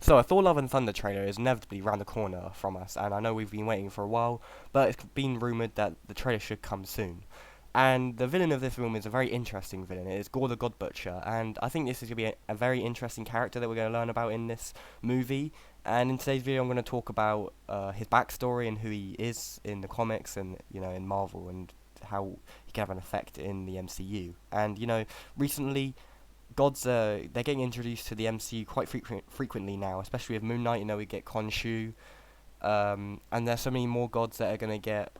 So a Thor: Love and Thunder trailer is inevitably around the corner from us, and I know we've been waiting for a while, but it's been rumoured that the trailer should come soon. And the villain of this film is a very interesting villain. It is Gorr the God Butcher, and I think this is going to be a very interesting character that we're going to learn about in this movie. And in today's video, I'm going to talk about his backstory and who he is in the comics and in Marvel, and how he can have an effect in the MCU. And recently gods they're getting introduced to the MCU quite frequently now, especially with Moon Knight. We get Khonshu, and there's so many more gods that are gonna get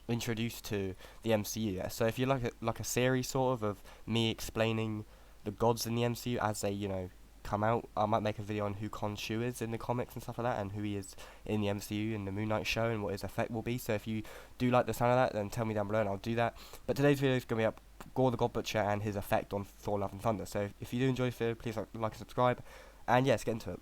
introduced to the MCU. So if you like a series sort of me explaining the gods in the MCU as they come out, I might make a video on who Khonshu is in the comics and stuff like that, and who he is in the MCU in the Moon Knight show, and what his effect will be. So if you do like the sound of that, then tell me down below and I'll do that. But today's video is going to be up Gorr the God Butcher and his effect on Thor: Love and Thunder. So if you do enjoy this video, please like and subscribe. And yeah, let's get into it.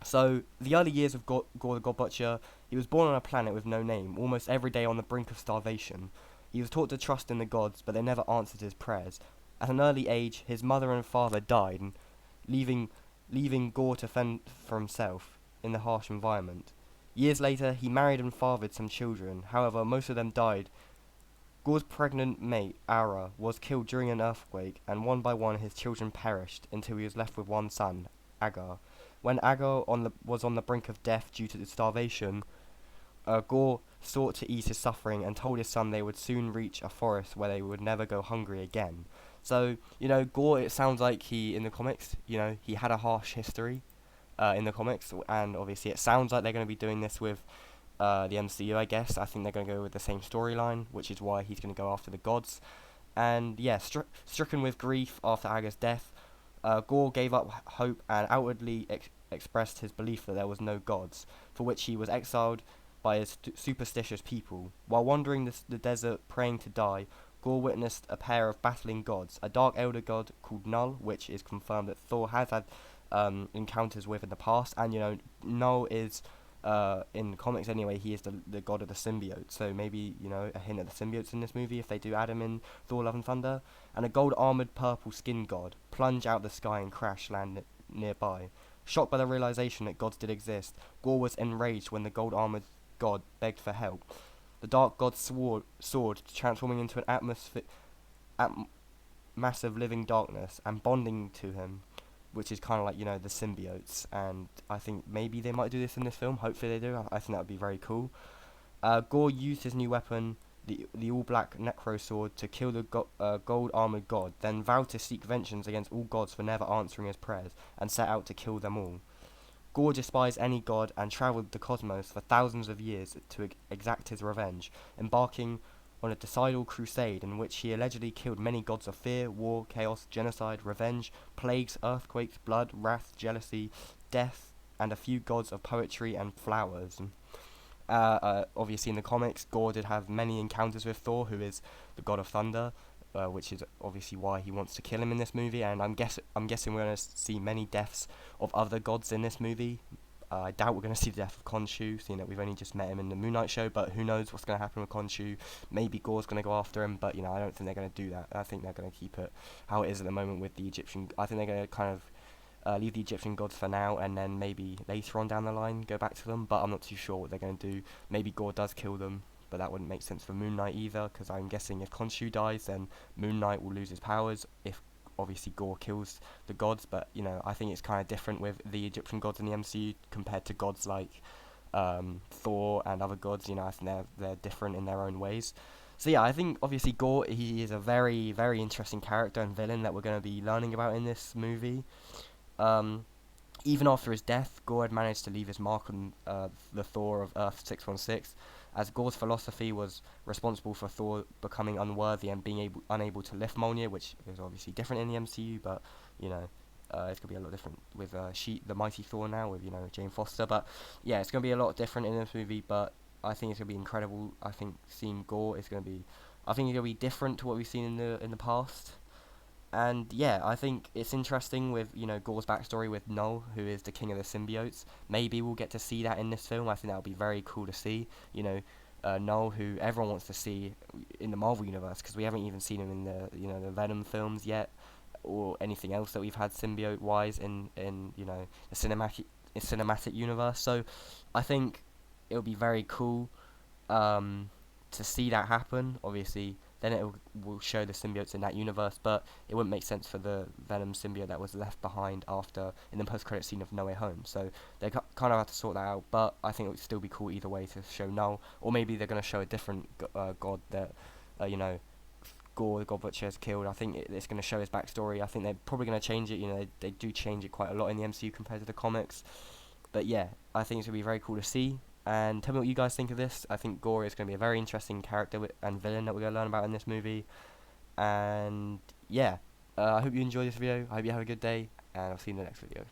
So, the early years of Gorr the God Butcher, he was born on a planet with no name, almost every day on the brink of starvation. He was taught to trust in the gods, but they never answered his prayers. At an early age, his mother and father died, and leaving Gorr to fend for himself in the harsh environment. Years later, he married and fathered some children. However, most of them died. Gorr's pregnant mate, Ara, was killed during an earthquake, and one by one his children perished until he was left with one son, Agar. When Agar was on the brink of death due to the starvation, Gorr sought to ease his suffering and told his son they would soon reach a forest where they would never go hungry again. So, Gorr, it sounds like in the comics, he had a harsh history in the comics, and obviously it sounds like they're going to be doing this with the MCU, I guess. I think they're going to go with the same storyline, which is why he's going to go after the gods. And yeah, stricken with grief after Agar's death, Gorr gave up hope and outwardly expressed his belief that there was no gods, for which he was exiled by his superstitious people. While wandering the desert praying to die, Gorr witnessed a pair of battling gods, a dark elder god called Null, which is confirmed that Thor has had encounters with in the past, and Null is in the comics anyway, he is the god of the symbiote, so maybe a hint at the symbiotes in this movie if they do add him in Thor: Love and Thunder. And a gold armored purple skinned god plunge out the sky and crash land nearby. Shocked by the realization that gods did exist, Gorr was enraged when the gold armored god begged for help. The dark god soared, transforming into an massive living darkness and bonding to him, which is kind of like the symbiotes. And I think maybe they might do this in this film. Hopefully they do. I think that would be very cool. Gorr used his new weapon, the all black necro sword, to kill the gold armored god, then vowed to seek vengeance against all gods for never answering his prayers, and set out to kill them all. Gorr despised any god and travelled the cosmos for thousands of years to exact his revenge, embarking on a decidal crusade in which he allegedly killed many gods of fear, war, chaos, genocide, revenge, plagues, earthquakes, blood, wrath, jealousy, death, and a few gods of poetry and flowers. Obviously in the comics, Gorr did have many encounters with Thor, who is the god of thunder, which is obviously why he wants to kill him in this movie. And I'm guessing we're going to see many deaths of other gods in this movie. I doubt we're going to see the death of Khonshu, seeing that we've only just met him in the Moon Knight show, but who knows what's going to happen with Khonshu. Maybe Gorr's going to go after him, but I don't think they're going to do that. I think they're going to keep it how it is at the moment with the Egyptian. I think they're going to kind of leave the Egyptian gods for now, and then maybe later on down the line go back to them, but I'm not too sure what they're going to do. Maybe Gorr does kill them, but that wouldn't make sense for Moon Knight either, because I'm guessing if Khonshu dies, then Moon Knight will lose his powers, if obviously Gorr kills the gods. But I think it's kind of different with the Egyptian gods in the MCU compared to gods like Thor and other gods. I think they're different in their own ways. So yeah, I think obviously Gorr, he is a very, very interesting character and villain that we're going to be learning about in this movie. Even after his death, Gorr had managed to leave his mark on the Thor of Earth 616, as Gorr's philosophy was responsible for Thor becoming unworthy and being unable to lift Mjolnir, which is obviously different in the MCU, but it's gonna be a lot different with the Mighty Thor now with Jane Foster. But yeah, it's gonna be a lot different in this movie. But I think it's gonna be incredible. I think seeing Gorr is gonna be, I think it's gonna be different to what we've seen in the past. And yeah, I think it's interesting with Gorr's backstory with Null, who is the king of the symbiotes. Maybe we'll get to see that in this film. I think that would be very cool to see. Null, who everyone wants to see in the Marvel universe, because we haven't even seen him in the the Venom films yet. or anything else that we've had symbiote wise in you know the cinematic universe. So I think it would be very cool to see that happen. Obviously, then will show the symbiotes in that universe, but it wouldn't make sense for the Venom symbiote that was left behind after in the post-credit scene of No Way Home. So they kind of have to sort that out. But I think it would still be cool either way to show Null, or maybe they're going to show a different god that you know Gorr, the God Butcher, has killed. I think it's going to show his backstory. I think they're probably going to change it. You know, they do change it quite a lot in the MCU compared to the comics. But yeah, I think it's going to be very cool to see. And tell me what you guys think of this. I think Gorr is going to be a very interesting character and villain that we're going to learn about in this movie. And yeah, I hope you enjoyed this video. I hope you have a good day, and I'll see you in the next video.